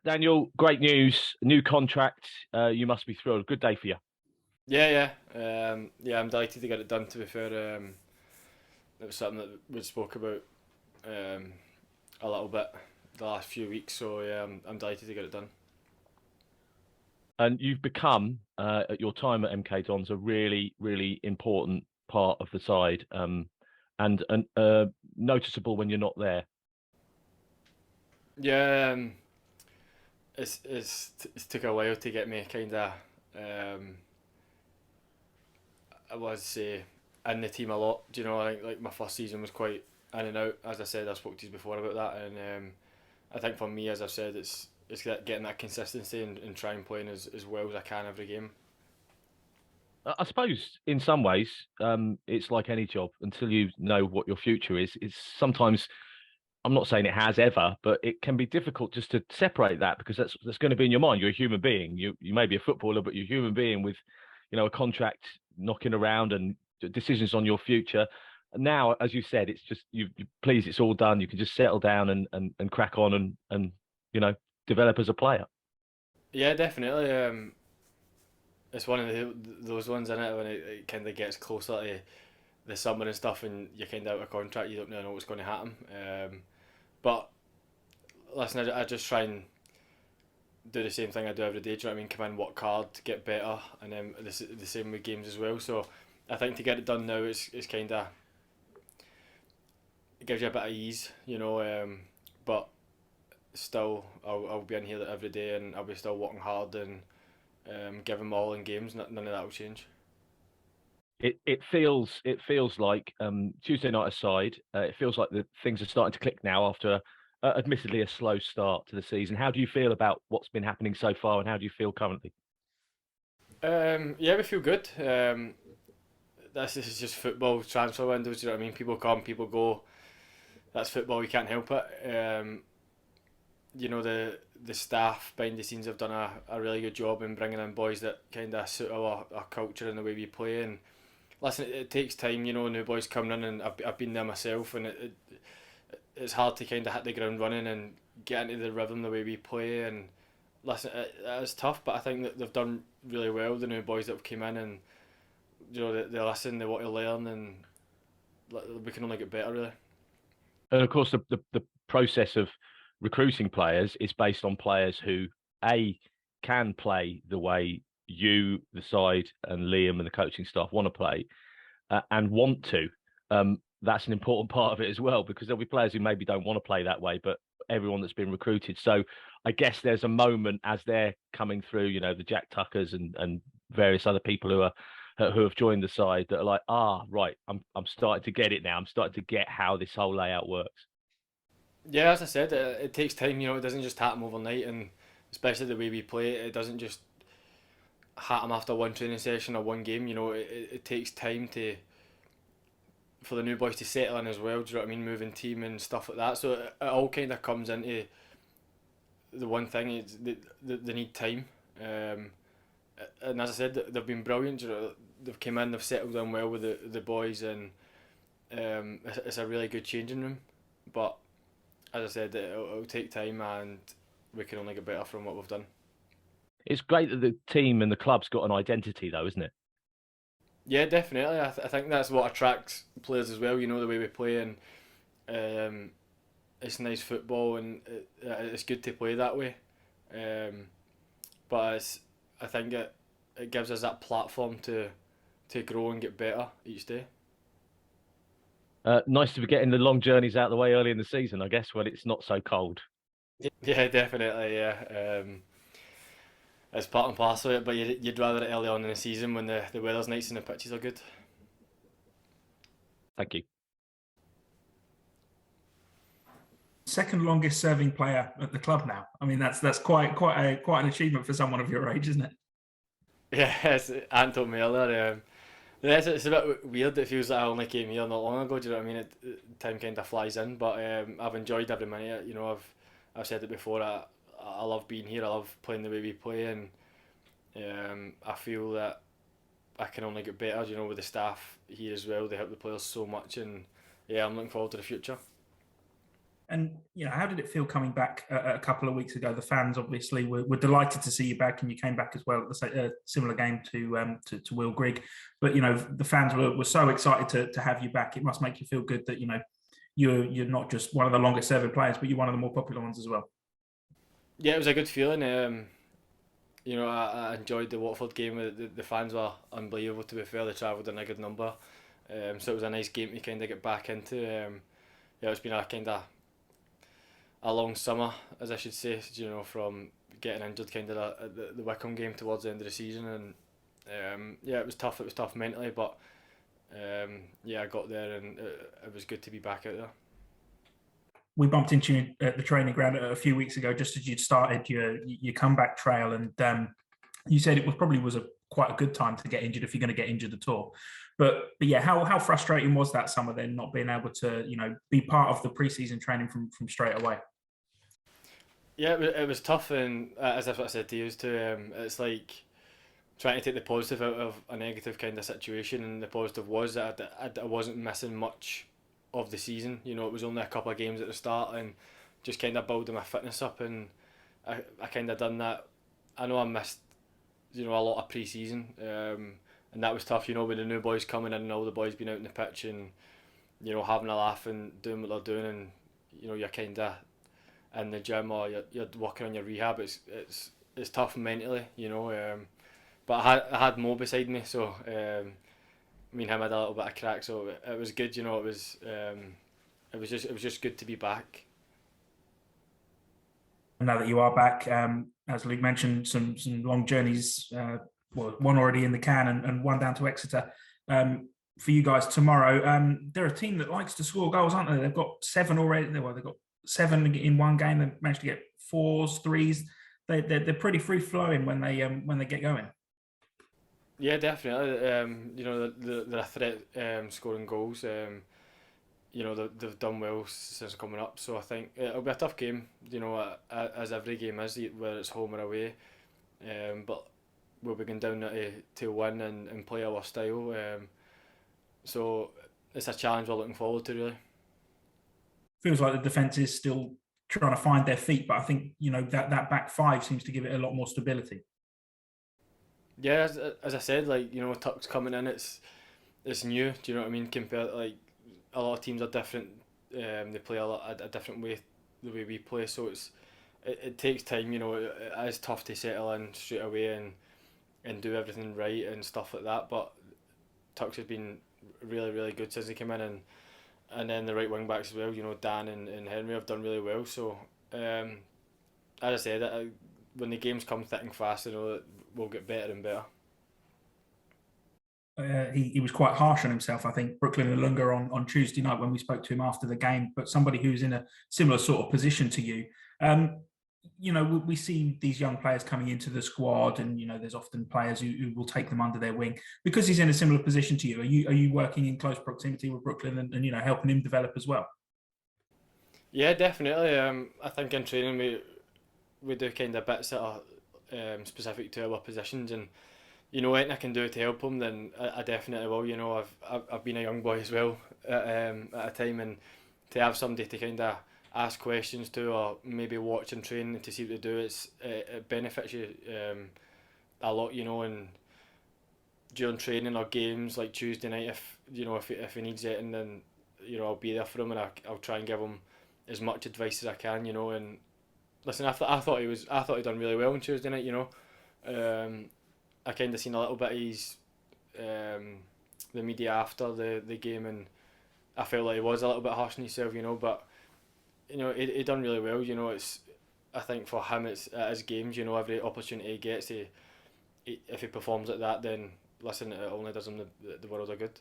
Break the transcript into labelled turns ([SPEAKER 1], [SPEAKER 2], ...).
[SPEAKER 1] Daniel, great news. New contract. You must be thrilled. Good day for you.
[SPEAKER 2] Yeah. I'm delighted to get it done. To be fair, it was something that we spoke about um, a little bit the last few weeks. So yeah, I'm delighted to get it done.
[SPEAKER 1] And you've become, at your time at MK Dons, a really, really important part of the side, and noticeable when you're not there.
[SPEAKER 2] Yeah, it's took a while to get me kind of. I was in the team a lot. Do you know? Like my first season was quite in and out. As I said, I spoke to you before about that, and I think for me, as I've said, it's getting that consistency and trying playing as well as I can every game.
[SPEAKER 1] I suppose in some ways, it's like any job. Until you know what your future is, it's sometimes. I'm not saying it has ever, but it can be difficult just to separate that because that's going to be in your mind. You're a human being. You may be a footballer, but you're a human being with, a contract knocking around and decisions on your future. Now, as you said, it's just you please, it's all done. You can just settle down and crack on and you know develop as a player.
[SPEAKER 2] Yeah, definitely. It's one of those ones in it when it kind of gets closer to the summer and stuff, and you're kind of out of contract. You don't really know what's going to happen. But listen, I just try and do the same thing I do every day. Do you know what I mean? Come in, work hard, get better, and then the same with games as well. So I think to get it done now is kind of it gives you a bit of ease, you know. But still, I'll be in here every day, and I'll be still working hard and giving my all in games. None of that will change.
[SPEAKER 1] It feels like Tuesday night aside, it feels like the things are starting to click now after admittedly a slow start to the season. How do you feel about what's been happening so far, and how do you feel currently?
[SPEAKER 2] Yeah, we feel good. This is just football transfer windows. You know what I mean? People come, people go. That's football. We can't help it. You know the staff behind the scenes have done a really good job in bringing in boys that kind of suit our culture and the way we play. And listen, it takes time. You know, new boys coming in, and I've been there myself, and it's hard to kind of hit the ground running and get into the rhythm the way we play. And listen, it's tough, but I think that they've done really well. The new boys that have come in, and you know they listen, they want to learn, and we can only get better really.
[SPEAKER 1] And of course, the process of recruiting players is based on players who a can play the way you, the side, and Liam and the coaching staff want to play, and want to. That's an important part of it as well because there'll be players who maybe don't want to play that way, but everyone that's been recruited. So I guess there's a moment as they're coming through, the Jack Tuckers and various other people who have joined the side that are like, right, I'm starting to get it now. I'm starting to get how this whole layout works.
[SPEAKER 2] Yeah, as I said, it takes time. You know, it doesn't just happen overnight, and especially the way we play, it doesn't just happen after one training session or one game. You know, it takes time to for the new boys to settle in as well. Do you know what I mean? Moving team and stuff like that. So it all kind of comes into the one thing is they need time. Um, and as I said, they've been brilliant. You know, they've come in, they've settled in well with the boys, and it's a really good changing room. But as I said, it'll take time, and we can only get better from what we've done.
[SPEAKER 1] It's great that the team and the club's got an identity, though, isn't it?
[SPEAKER 2] Yeah, definitely. I think that's what attracts players as well. You know the way we play, and um, it's nice football, and it's good to play that way. Um, but I think it gives us that platform to grow and get better each day.
[SPEAKER 1] Nice to be getting the long journeys out of the way early in the season, I guess, when it's not so cold.
[SPEAKER 2] Yeah, definitely. Yeah, it's part and parcel of it. But you'd rather it early on in the season when the weather's nice and the pitches are good.
[SPEAKER 1] Thank you.
[SPEAKER 3] Second longest serving player at the club now. I mean, that's quite an achievement for someone of your age, isn't it?
[SPEAKER 2] Yeah, Ant told me earlier. Yeah, it's a bit weird. It feels like I only came here not long ago. Do you know what I mean? Time kind of flies in, but I've enjoyed every minute. You know, I've said it before. I love being here. I love playing the way we play, and I feel that I can only get better. You know, with the staff here as well, they help the players so much, and yeah, I'm looking forward to the future.
[SPEAKER 3] And how did it feel coming back a couple of weeks ago? The fans obviously were delighted to see you back, and you came back as well at the similar game to Will Grigg. But the fans were so excited to have you back. It must make you feel good that you're not just one of the longest serving players, but you're one of the more popular ones as well.
[SPEAKER 2] Yeah, it was a good feeling. I enjoyed the Watford game. The fans were unbelievable. To be fair, they travelled in a good number, so it was a nice game to kind of get back into. Yeah, it's been a kind of a long summer, as I should say. From getting injured, kind of the Wycombe game towards the end of the season, and yeah, it was tough. It was tough mentally, but yeah, I got there, and it was good to be back out there.
[SPEAKER 3] We bumped into you at the training ground a few weeks ago, just as you'd started your comeback trail, and you said it was quite a good time to get injured if you're going to get injured at all. But yeah, how frustrating was that summer then, not being able to be part of the preseason training from straight away?
[SPEAKER 2] Yeah, it was tough, and as I said to you too, it's like trying to take the positive out of a negative kind of situation, and the positive was that I wasn't missing much of the season. It was only a couple of games at the start, and just kind of building my fitness up, and I kind of done that. I know I missed a lot of pre-season, and that was tough. With the new boys coming in and all the boys being out in the pitch and having a laugh and doing what they're doing, and you're kind of in the gym or you're working on your rehab. It's tough mentally, but I had Mo beside me, so me and him had a little bit of crack, so it was good. It was just good to be back.
[SPEAKER 3] Now that you are back, as Luke mentioned, some long journeys. One already in the can and one down to Exeter. For you guys tomorrow, they're a team that likes to score goals, aren't they? They've got 7 already. Well, they've got 7 in one game. They've managed to get 4s, 3s. They're pretty free flowing when they get going.
[SPEAKER 2] Yeah, definitely. They're a threat scoring goals. They've done well since coming up, so I think it'll be a tough game. As every game is, whether it's home or away. But we'll be going down to win and play our style. So it's a challenge we're looking forward to, really.
[SPEAKER 3] Feels like the defence is still trying to find their feet, but I think that back 5 seems to give it a lot more stability.
[SPEAKER 2] Yeah, as I said, Tuck's coming in. It's new. Do you know what I mean? Compared, a lot of teams are different. They play a different way the way we play. So it takes time. It is tough to settle in straight away and do everything right and stuff like that. But Tuck's has been really, really good since he came in, and then the right wing backs as well. Dan and Henry have done really well. So as I said, when the games come thick and fast, that we'll get better and better.
[SPEAKER 3] He was quite harsh on himself, I think, Brooklyn and Lunga on Tuesday night when we spoke to him after the game. But somebody who's in a similar sort of position to you, we see these young players coming into the squad, and there's often players who will take them under their wing because he's in a similar position to you. Are you working in close proximity with Brooklyn and helping him develop as well?
[SPEAKER 2] Yeah, definitely. I think in training we do kind of bits that are specific to our positions, and anything I can do to help him, then I definitely will. I've been a young boy as well at a time, and to have somebody to kind of ask questions to, or maybe watch and train to see what they do, it benefits you a lot, and during training or games like Tuesday night, if he needs it, and then I'll be there for him, and I'll try and give him as much advice as I can, and listen, I thought he done really well on Tuesday night. I kind of seen a little bit of his the media after the game, and I felt like he was a little bit harsh on himself, but he done really well. I think for him it's at his games, every opportunity he gets, if he performs like that, then listen, it only does him the world of good.